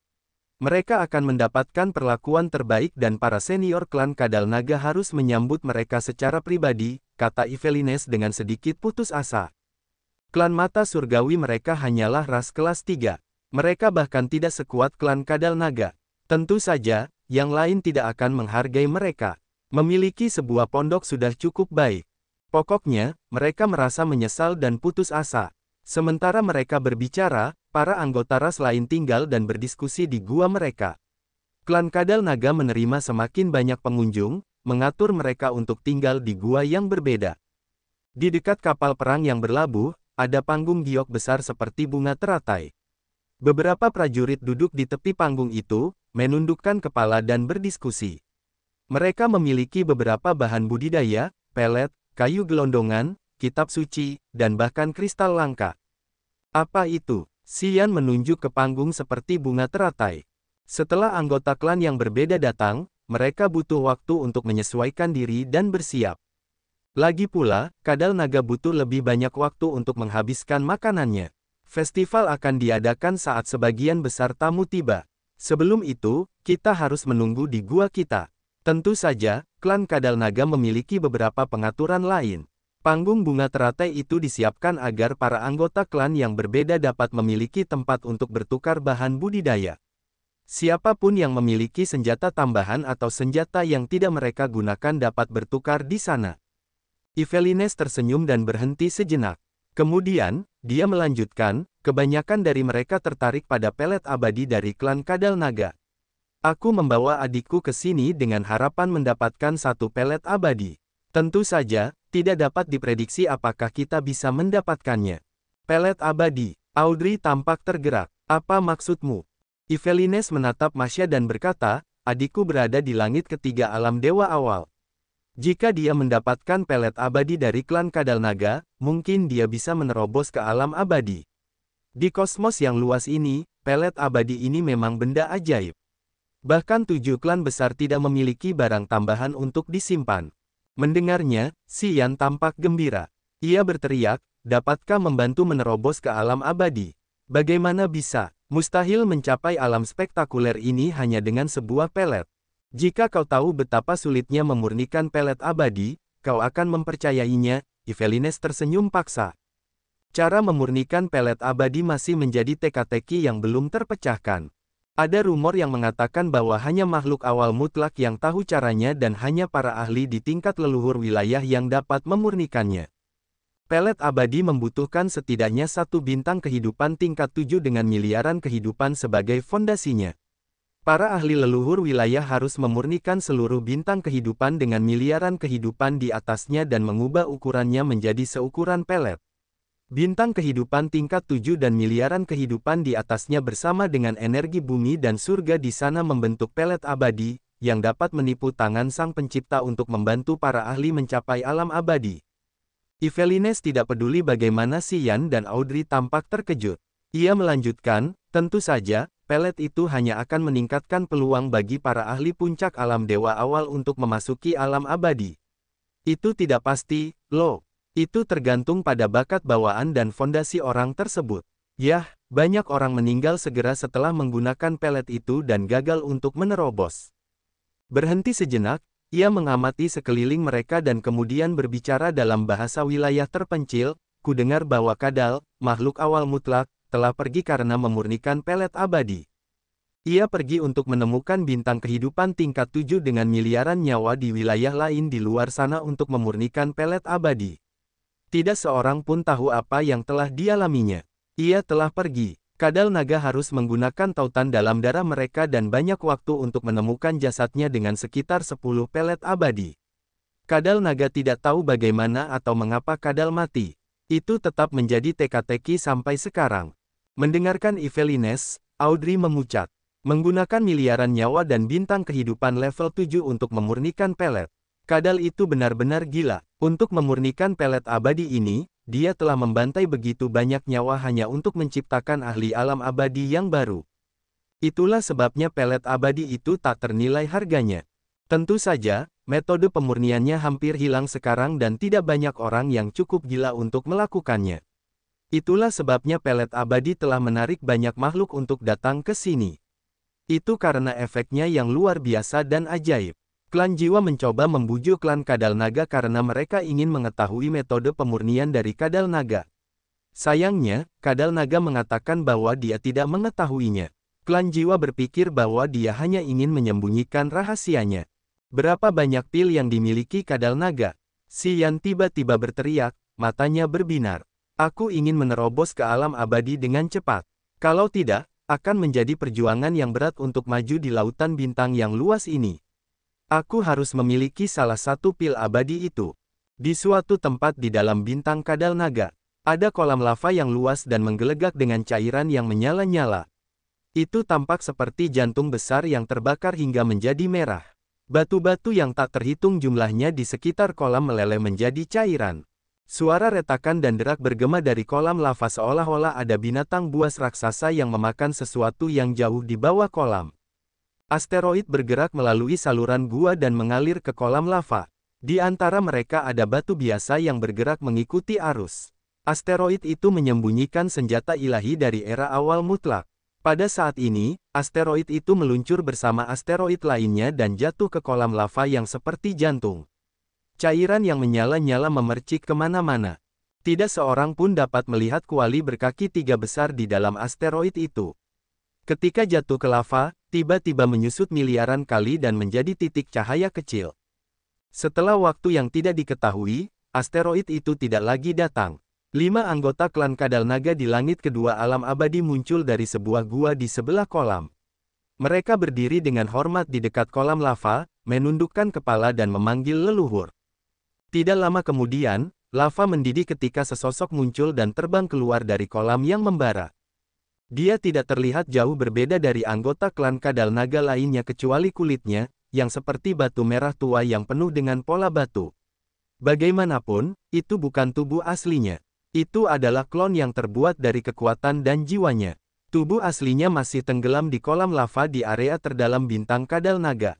[SPEAKER 1] Mereka akan mendapatkan perlakuan terbaik dan para senior klan Kadal Naga harus menyambut mereka secara pribadi, kata Yvelines dengan sedikit putus asa. Klan mata surgawi mereka hanyalah ras kelas 3. Mereka bahkan tidak sekuat klan Kadal Naga. Tentu saja, yang lain tidak akan menghargai mereka. Memiliki sebuah pondok sudah cukup baik. Pokoknya, mereka merasa menyesal dan putus asa. Sementara mereka berbicara, para anggota ras lain tinggal dan berdiskusi di gua mereka. Klan Kadal Naga menerima semakin banyak pengunjung, mengatur mereka untuk tinggal di gua yang berbeda. Di dekat kapal perang yang berlabuh, ada panggung giok besar seperti bunga teratai. Beberapa prajurit duduk di tepi panggung itu, menundukkan kepala dan berdiskusi. Mereka memiliki beberapa bahan budidaya, pelet, kayu gelondongan, kitab suci, dan bahkan kristal langka. Apa itu? Xian menunjuk ke panggung seperti bunga teratai. Setelah anggota klan yang berbeda datang, mereka butuh waktu untuk menyesuaikan diri dan bersiap. Lagi pula, Kadal Naga butuh lebih banyak waktu untuk menghabiskan makanannya. Festival akan diadakan saat sebagian besar tamu tiba. Sebelum itu, kita harus menunggu di gua kita. Tentu saja, klan Kadal Naga memiliki beberapa pengaturan lain. Panggung bunga teratai itu disiapkan agar para anggota klan yang berbeda dapat memiliki tempat untuk bertukar bahan budidaya. Siapapun yang memiliki senjata tambahan atau senjata yang tidak mereka gunakan dapat bertukar di sana. Yvelines tersenyum dan berhenti sejenak. Kemudian, dia melanjutkan, kebanyakan dari mereka tertarik pada pelet abadi dari klan Kadal Naga. Aku membawa adikku ke sini dengan harapan mendapatkan satu pelet abadi. Tentu saja, tidak dapat diprediksi apakah kita bisa mendapatkannya. Pelet abadi. Audrey tampak tergerak. Apa maksudmu? Yvelines menatap Masya dan berkata, adikku berada di langit ketiga alam dewa awal. Jika dia mendapatkan pelet abadi dari klan Kadal Naga, mungkin dia bisa menerobos ke alam abadi. Di kosmos yang luas ini, pelet abadi ini memang benda ajaib. Bahkan 7 klan besar tidak memiliki barang tambahan untuk disimpan. Mendengarnya, Xian tampak gembira. Ia berteriak, dapatkah membantu menerobos ke alam abadi? Bagaimana bisa? Mustahil mencapai alam spektakuler ini hanya dengan sebuah pelet. Jika kau tahu betapa sulitnya memurnikan pelet abadi, kau akan mempercayainya. Yvelines tersenyum paksa. Cara memurnikan pelet abadi masih menjadi teka-teki yang belum terpecahkan. Ada rumor yang mengatakan bahwa hanya makhluk awal mutlak yang tahu caranya dan hanya para ahli di tingkat leluhur wilayah yang dapat memurnikannya. Pelet abadi membutuhkan setidaknya 1 bintang kehidupan tingkat 7 dengan miliaran kehidupan sebagai fondasinya. Para ahli leluhur wilayah harus memurnikan seluruh bintang kehidupan dengan miliaran kehidupan di atasnya dan mengubah ukurannya menjadi seukuran pelet. Bintang kehidupan tingkat 7 dan miliaran kehidupan di atasnya bersama dengan energi bumi dan surga di sana membentuk pelet abadi, yang dapat menipu tangan sang pencipta untuk membantu para ahli mencapai alam abadi. Yvelines tidak peduli bagaimana Xian dan Audrey tampak terkejut. Ia melanjutkan, tentu saja, pelet itu hanya akan meningkatkan peluang bagi para ahli puncak alam dewa awal untuk memasuki alam abadi. Itu tidak pasti, loh. Itu tergantung pada bakat bawaan dan fondasi orang tersebut. Yah, banyak orang meninggal segera setelah menggunakan pelet itu dan gagal untuk menerobos. Berhenti sejenak, ia mengamati sekeliling mereka dan kemudian berbicara dalam bahasa wilayah terpencil, ku dengar bahwa Kadal, makhluk awal mutlak, telah pergi karena memurnikan pelet abadi. Ia pergi untuk menemukan bintang kehidupan tingkat 7 dengan miliaran nyawa di wilayah lain di luar sana untuk memurnikan pelet abadi. Tidak seorang pun tahu apa yang telah dialaminya. Ia telah pergi. Kadal naga harus menggunakan tautan dalam darah mereka dan banyak waktu untuk menemukan jasadnya dengan sekitar 10 pelet abadi. Kadal naga tidak tahu bagaimana atau mengapa Kadal mati. Itu tetap menjadi teka-teki sampai sekarang. Mendengarkan Yvelines, Audrey memucat. Menggunakan miliaran nyawa dan bintang kehidupan level 7 untuk memurnikan pelet. Kadal itu benar-benar gila. Untuk memurnikan pelet abadi ini, dia telah membantai begitu banyak nyawa hanya untuk menciptakan ahli alam abadi yang baru. Itulah sebabnya pelet abadi itu tak ternilai harganya. Tentu saja, metode pemurniannya hampir hilang sekarang dan tidak banyak orang yang cukup gila untuk melakukannya. Itulah sebabnya pelet abadi telah menarik banyak makhluk untuk datang ke sini. Itu karena efeknya yang luar biasa dan ajaib. Klan Jiwa mencoba membujuk klan Kadal Naga karena mereka ingin mengetahui metode pemurnian dari Kadal Naga. Sayangnya, Kadal Naga mengatakan bahwa dia tidak mengetahuinya. Klan Jiwa berpikir bahwa dia hanya ingin menyembunyikan rahasianya. Berapa banyak pil yang dimiliki Kadal Naga? Xian tiba-tiba berteriak, matanya berbinar. Aku ingin menerobos ke alam abadi dengan cepat. Kalau tidak, akan menjadi perjuangan yang berat untuk maju di lautan bintang yang luas ini. Aku harus memiliki salah satu pil abadi itu. Di suatu tempat di dalam bintang Kadal Naga, ada kolam lava yang luas dan menggelegak dengan cairan yang menyala-nyala. Itu tampak seperti jantung besar yang terbakar hingga menjadi merah. Batu-batu yang tak terhitung jumlahnya di sekitar kolam meleleh menjadi cairan. Suara retakan dan derak bergema dari kolam lava seolah-olah ada binatang buas raksasa yang memakan sesuatu yang jauh di bawah kolam. Asteroid bergerak melalui saluran gua dan mengalir ke kolam lava. Di antara mereka ada batu biasa yang bergerak mengikuti arus. Asteroid itu menyembunyikan senjata ilahi dari era awal mutlak. Pada saat ini, asteroid itu meluncur bersama asteroid lainnya dan jatuh ke kolam lava yang seperti jantung. Cairan yang menyala-nyala memercik kemana-mana. Tidak seorang pun dapat melihat kuali berkaki 3 besar di dalam asteroid itu. Ketika jatuh ke lava, tiba-tiba menyusut miliaran kali dan menjadi titik cahaya kecil. Setelah waktu yang tidak diketahui, asteroid itu tidak lagi datang. 5 anggota klan Kadal Naga di langit kedua alam abadi muncul dari sebuah gua di sebelah kolam. Mereka berdiri dengan hormat di dekat kolam lava, menundukkan kepala dan memanggil leluhur. Tidak lama kemudian, lava mendidih ketika sesosok muncul dan terbang keluar dari kolam yang membara. Dia tidak terlihat jauh berbeda dari anggota klan Kadal Naga lainnya kecuali kulitnya, yang seperti batu merah tua yang penuh dengan pola batu. Bagaimanapun, itu bukan tubuh aslinya. Itu adalah klon yang terbuat dari kekuatan dan jiwanya. Tubuh aslinya masih tenggelam di kolam lava di area terdalam bintang Kadal Naga.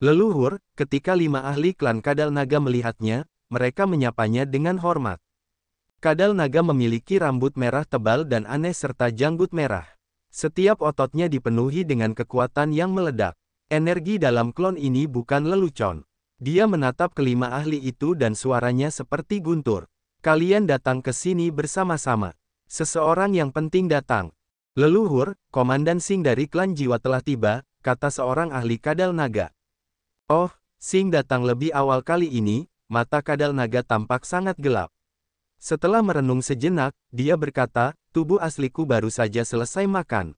[SPEAKER 1] Leluhur, ketika 5 ahli klan Kadal Naga melihatnya, mereka menyapanya dengan hormat. Kadal Naga memiliki rambut merah tebal dan aneh serta janggut merah. Setiap ototnya dipenuhi dengan kekuatan yang meledak. Energi dalam klon ini bukan lelucon. Dia menatap kelima ahli itu dan suaranya seperti guntur. Kalian datang ke sini bersama-sama. Seseorang yang penting datang. Leluhur, Komandan Sing dari klan Jiwa telah tiba, kata seorang ahli Kadal Naga. Oh, Sing datang lebih awal kali ini, mata Kadal Naga tampak sangat gelap. Setelah merenung sejenak, dia berkata, tubuh asliku baru saja selesai makan.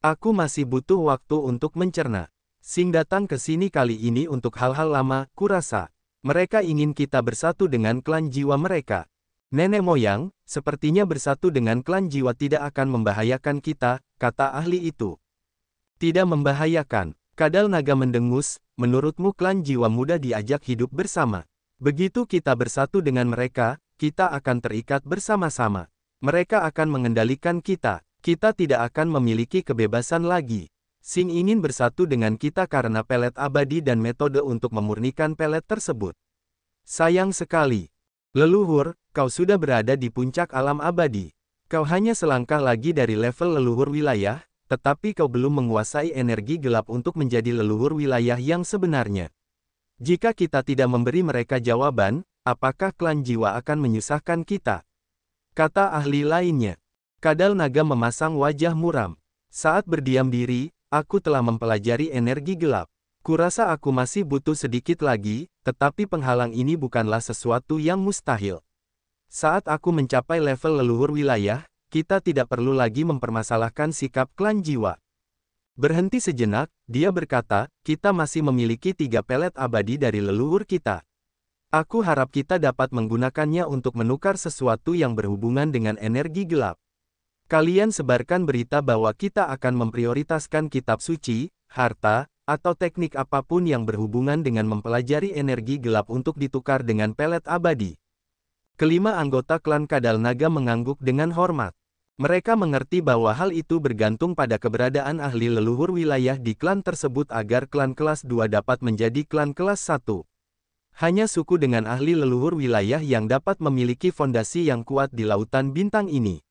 [SPEAKER 1] Aku masih butuh waktu untuk mencerna. Sing datang ke sini kali ini untuk hal-hal lama, kurasa. Mereka ingin kita bersatu dengan klan Jiwa mereka. Nenek moyang, sepertinya bersatu dengan klan jiwa tidak akan membahayakan kita, kata ahli itu. Tidak membahayakan. Kadal naga mendengus, menurutmu klan jiwa mudah diajak hidup bersama. Begitu kita bersatu dengan mereka, kita akan terikat bersama-sama. Mereka akan mengendalikan kita. Kita tidak akan memiliki kebebasan lagi. Sing ingin bersatu dengan kita karena pelet abadi dan metode untuk memurnikan pelet tersebut. Sayang sekali. Leluhur, kau sudah berada di puncak alam abadi. Kau hanya selangkah lagi dari level leluhur wilayah, tetapi kau belum menguasai energi gelap untuk menjadi leluhur wilayah yang sebenarnya. Jika kita tidak memberi mereka jawaban, apakah klan jiwa akan menyusahkan kita? Kata ahli lainnya. Kadal naga memasang wajah muram. Saat berdiam diri, aku telah mempelajari energi gelap. Kurasa aku masih butuh sedikit lagi, tetapi penghalang ini bukanlah sesuatu yang mustahil. Saat aku mencapai level leluhur wilayah, kita tidak perlu lagi mempermasalahkan sikap klan jiwa. Berhenti sejenak, dia berkata, kita masih memiliki 3 pelet abadi dari leluhur kita. Aku harap kita dapat menggunakannya untuk menukar sesuatu yang berhubungan dengan energi gelap. Kalian sebarkan berita bahwa kita akan memprioritaskan kitab suci, harta, atau teknik apapun yang berhubungan dengan mempelajari energi gelap untuk ditukar dengan pelet abadi. Kelima anggota klan Kadal Naga mengangguk dengan hormat. Mereka mengerti bahwa hal itu bergantung pada keberadaan ahli leluhur wilayah di klan tersebut agar klan kelas 2 dapat menjadi klan kelas 1. Hanya suku dengan ahli leluhur wilayah yang dapat memiliki fondasi yang kuat di lautan bintang ini.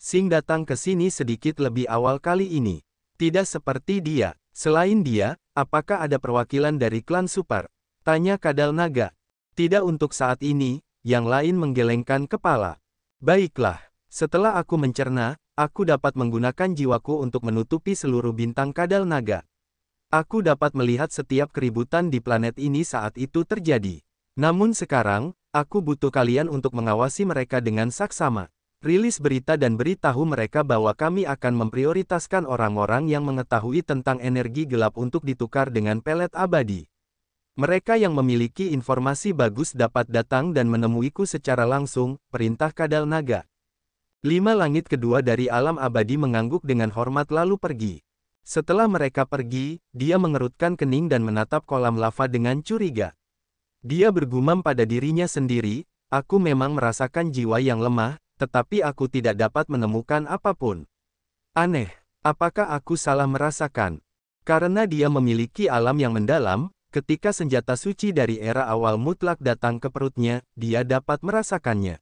[SPEAKER 1] Sing datang ke sini sedikit lebih awal kali ini. Tidak seperti dia. Selain dia, apakah ada perwakilan dari klan Super? Tanya Kadal Naga. Tidak untuk saat ini, yang lain menggelengkan kepala. Baiklah, setelah aku mencerna, aku dapat menggunakan jiwaku untuk menutupi seluruh bintang Kadal Naga. Aku dapat melihat setiap keributan di planet ini saat itu terjadi. Namun sekarang, aku butuh kalian untuk mengawasi mereka dengan saksama. Rilis berita dan beritahu mereka bahwa kami akan memprioritaskan orang-orang yang mengetahui tentang energi gelap untuk ditukar dengan pelet abadi. Mereka yang memiliki informasi bagus dapat datang dan menemuiku secara langsung, perintah Kadal Naga. 5 langit kedua dari alam abadi mengangguk dengan hormat lalu pergi. Setelah mereka pergi, dia mengerutkan kening dan menatap kolam lava dengan curiga. Dia bergumam pada dirinya sendiri, aku memang merasakan jiwa yang lemah, tetapi aku tidak dapat menemukan apapun. Aneh, apakah aku salah merasakan? Karena dia memiliki alam yang mendalam, ketika senjata suci dari era awal mutlak datang ke perutnya, dia dapat merasakannya.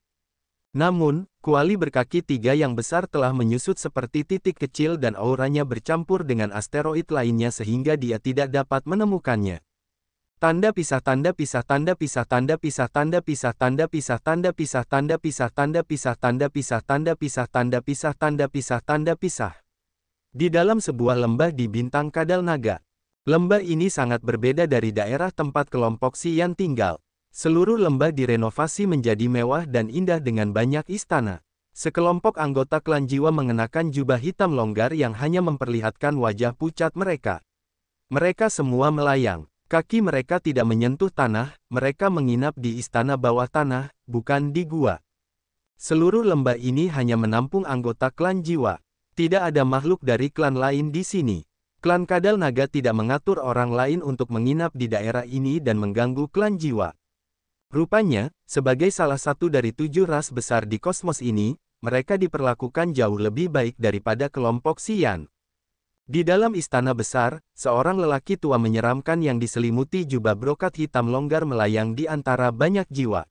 [SPEAKER 1] Namun, kuali berkaki 3 yang besar telah menyusut seperti titik kecil dan auranya bercampur dengan asteroid lainnya sehingga dia tidak dapat menemukannya. Tanda pisah tanda pisah tanda pisah tanda pisah tanda pisah tanda pisah tanda pisah tanda pisah tanda pisah tanda pisah tanda pisah tanda pisah tanda pisah tanda pisah. Di dalam sebuah lembah di bintang Kadal Naga. Lembah ini sangat berbeda dari daerah tempat kelompok Xian tinggal. Seluruh lembah direnovasi menjadi mewah dan indah dengan banyak istana. Sekelompok anggota klan jiwa mengenakan jubah hitam longgar yang hanya memperlihatkan wajah pucat mereka. Mereka semua melayang. Kaki mereka tidak menyentuh tanah, mereka menginap di istana bawah tanah, bukan di gua. Seluruh lembah ini hanya menampung anggota klan jiwa. Tidak ada makhluk dari klan lain di sini. Klan Kadal Naga tidak mengatur orang lain untuk menginap di daerah ini dan mengganggu klan jiwa. Rupanya, sebagai salah satu dari 7 ras besar di kosmos ini, mereka diperlakukan jauh lebih baik daripada kelompok Xian. Di dalam istana besar, seorang lelaki tua menyeramkan yang diselimuti jubah brokat hitam longgar melayang di antara banyak jiwa.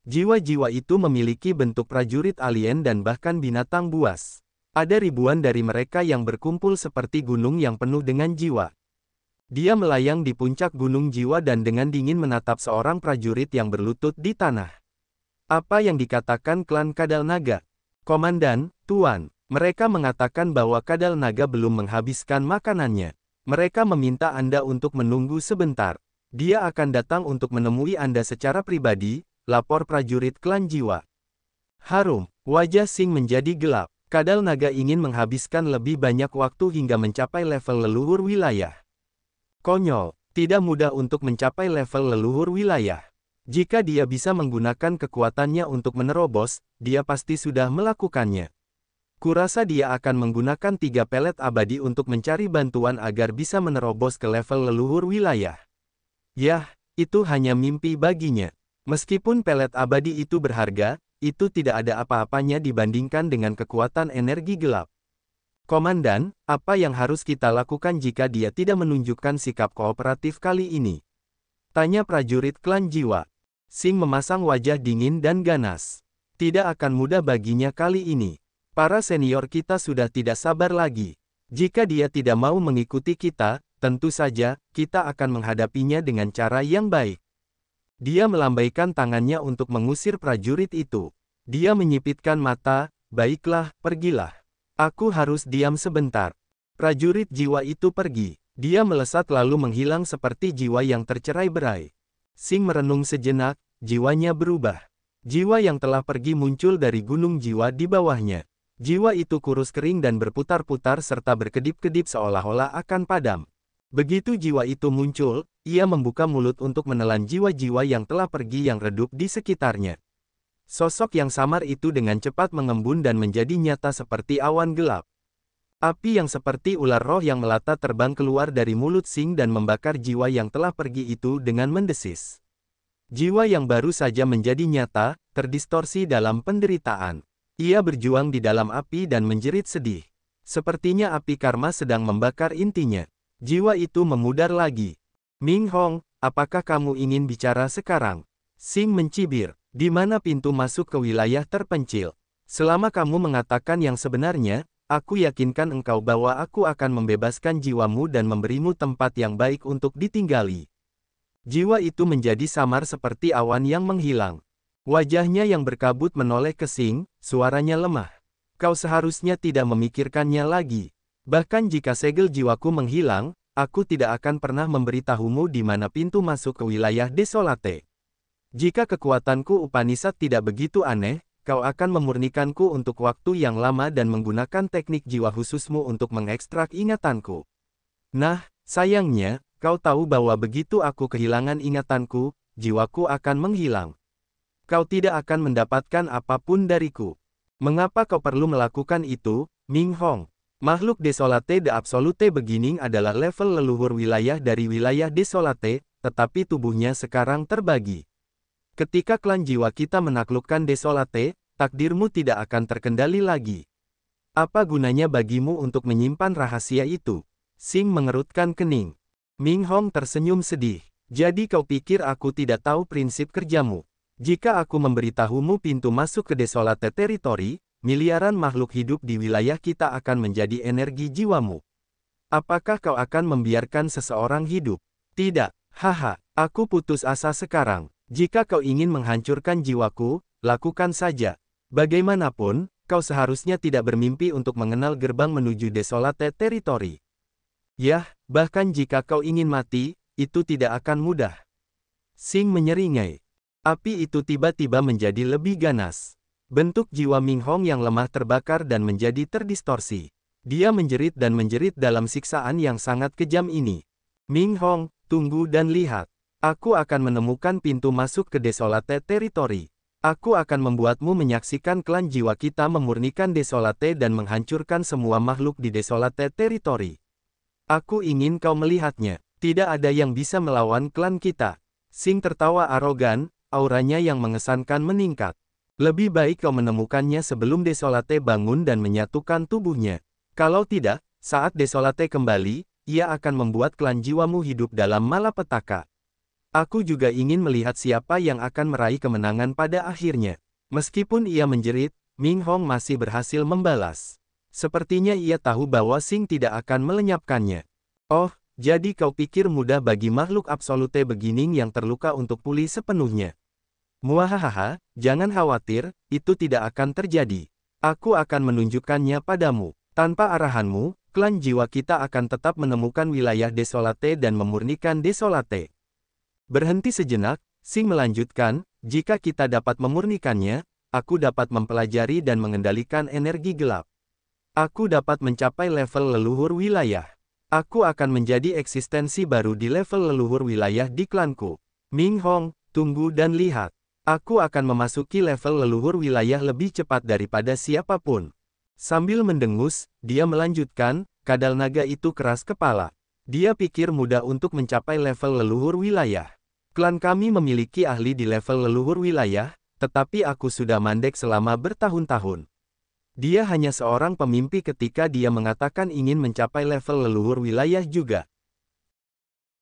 [SPEAKER 1] Jiwa-jiwa itu memiliki bentuk prajurit alien dan bahkan binatang buas. Ada ribuan dari mereka yang berkumpul seperti gunung yang penuh dengan jiwa. Dia melayang di puncak gunung jiwa dan dengan dingin menatap seorang prajurit yang berlutut di tanah. Apa yang dikatakan klan Kadal Naga? Komandan, Tuan. Mereka mengatakan bahwa Kadal Naga belum menghabiskan makanannya. Mereka meminta Anda untuk menunggu sebentar. Dia akan datang untuk menemui Anda secara pribadi, lapor prajurit klan jiwa. Harum, wajah Sing menjadi gelap. Kadal Naga ingin menghabiskan lebih banyak waktu hingga mencapai level leluhur wilayah. Konyol, tidak mudah untuk mencapai level leluhur wilayah. Jika dia bisa menggunakan kekuatannya untuk menerobos, dia pasti sudah melakukannya. Kurasa dia akan menggunakan 3 pelet abadi untuk mencari bantuan agar bisa menerobos ke level leluhur wilayah. Yah, itu hanya mimpi baginya. Meskipun pelet abadi itu berharga, itu tidak ada apa-apanya dibandingkan dengan kekuatan energi gelap. Komandan, apa yang harus kita lakukan jika dia tidak menunjukkan sikap kooperatif kali ini? Tanya prajurit klan jiwa. Sing memasang wajah dingin dan ganas. Tidak akan mudah baginya kali ini. Para senior kita sudah tidak sabar lagi. Jika dia tidak mau mengikuti kita, tentu saja, kita akan menghadapinya dengan cara yang baik. Dia melambaikan tangannya untuk mengusir prajurit itu. Dia menyipitkan mata, baiklah, pergilah. Aku harus diam sebentar. Prajurit jiwa itu pergi. Dia melesat lalu menghilang seperti jiwa yang tercerai-berai. Sing merenung sejenak, jiwanya berubah. Jiwa yang telah pergi muncul dari gunung jiwa di bawahnya. Jiwa itu kurus kering dan berputar-putar serta berkedip-kedip seolah-olah akan padam. Begitu jiwa itu muncul, ia membuka mulut untuk menelan jiwa-jiwa yang telah pergi yang redup di sekitarnya. Sosok yang samar itu dengan cepat mengembun dan menjadi nyata seperti awan gelap. Api yang seperti ular roh yang melata terbang keluar dari mulut Sing dan membakar jiwa yang telah pergi itu dengan mendesis. Jiwa yang baru saja menjadi nyata, terdistorsi dalam penderitaan. Ia berjuang di dalam api dan menjerit sedih. Sepertinya api karma sedang membakar intinya. Jiwa itu memudar lagi. Ming Hong, apakah kamu ingin bicara sekarang? Sing mencibir. Di mana pintu masuk ke wilayah terpencil? Selama kamu mengatakan yang sebenarnya, aku yakinkan engkau bahwa aku akan membebaskan jiwamu dan memberimu tempat yang baik untuk ditinggali. Jiwa itu menjadi samar seperti awan yang menghilang. Wajahnya yang berkabut menoleh ke Sing, suaranya lemah. Kau seharusnya tidak memikirkannya lagi. Bahkan jika segel jiwaku menghilang, aku tidak akan pernah memberitahumu di mana pintu masuk ke wilayah Desolate. Jika kekuatanku Upanishad tidak begitu aneh, kau akan memurnikanku untuk waktu yang lama dan menggunakan teknik jiwa khususmu untuk mengekstrak ingatanku. Nah, sayangnya, kau tahu bahwa begitu aku kehilangan ingatanku, jiwaku akan menghilang. Kau tidak akan mendapatkan apapun dariku. Mengapa kau perlu melakukan itu, Ming Hong? Makhluk Desolate The Absolute Beginning adalah level leluhur wilayah dari wilayah Desolate, tetapi tubuhnya sekarang terbagi. Ketika klan jiwa kita menaklukkan Desolate, takdirmu tidak akan terkendali lagi. Apa gunanya bagimu untuk menyimpan rahasia itu? Sing mengerutkan kening. Ming Hong tersenyum sedih. Jadi kau pikir aku tidak tahu prinsip kerjamu? Jika aku memberitahumu pintu masuk ke Desolate Territory, miliaran makhluk hidup di wilayah kita akan menjadi energi jiwamu. Apakah kau akan membiarkan seseorang hidup? Tidak, haha, aku putus asa sekarang. Jika kau ingin menghancurkan jiwaku, lakukan saja. Bagaimanapun, kau seharusnya tidak bermimpi untuk mengenal gerbang menuju Desolate Territory. Yah, bahkan jika kau ingin mati, itu tidak akan mudah. Sing menyeringai. Api itu tiba-tiba menjadi lebih ganas. Bentuk jiwa Ming Hong yang lemah terbakar dan menjadi terdistorsi. Dia menjerit dan menjerit dalam siksaan yang sangat kejam ini. Ming Hong, tunggu dan lihat. Aku akan menemukan pintu masuk ke Desolate Territory. Aku akan membuatmu menyaksikan klan jiwa kita memurnikan Desolate dan menghancurkan semua makhluk di Desolate Territory. Aku ingin kau melihatnya. Tidak ada yang bisa melawan klan kita. Sing tertawa arogan, auranya yang mengesankan meningkat. Lebih baik kau menemukannya sebelum Desolate bangun dan menyatukan tubuhnya. Kalau tidak, saat Desolate kembali, ia akan membuat klan jiwamu hidup dalam malapetaka. Aku juga ingin melihat siapa yang akan meraih kemenangan pada akhirnya. Meskipun ia menjerit, Ming Hong masih berhasil membalas. Sepertinya ia tahu bahwa Sing tidak akan melenyapkannya. Oh, jadi kau pikir mudah bagi makhluk Absolute Beginning yang terluka untuk pulih sepenuhnya. Muahahaha, jangan khawatir, itu tidak akan terjadi. Aku akan menunjukkannya padamu. Tanpa arahanmu, klan jiwa kita akan tetap menemukan wilayah Desolate dan memurnikan Desolate. Berhenti sejenak, Sing melanjutkan, jika kita dapat memurnikannya, aku dapat mempelajari dan mengendalikan energi gelap. Aku dapat mencapai level leluhur wilayah. Aku akan menjadi eksistensi baru di level leluhur wilayah di klanku. Ming Hong, Tunggu dan lihat. Aku akan memasuki level leluhur wilayah lebih cepat daripada siapapun. Sambil mendengus, dia melanjutkan, kadal naga itu keras kepala. Dia pikir mudah untuk mencapai level leluhur wilayah. Klan kami memiliki ahli di level leluhur wilayah, tetapi aku sudah mandek selama bertahun-tahun. Dia hanya seorang pemimpi ketika dia mengatakan ingin mencapai level leluhur wilayah juga.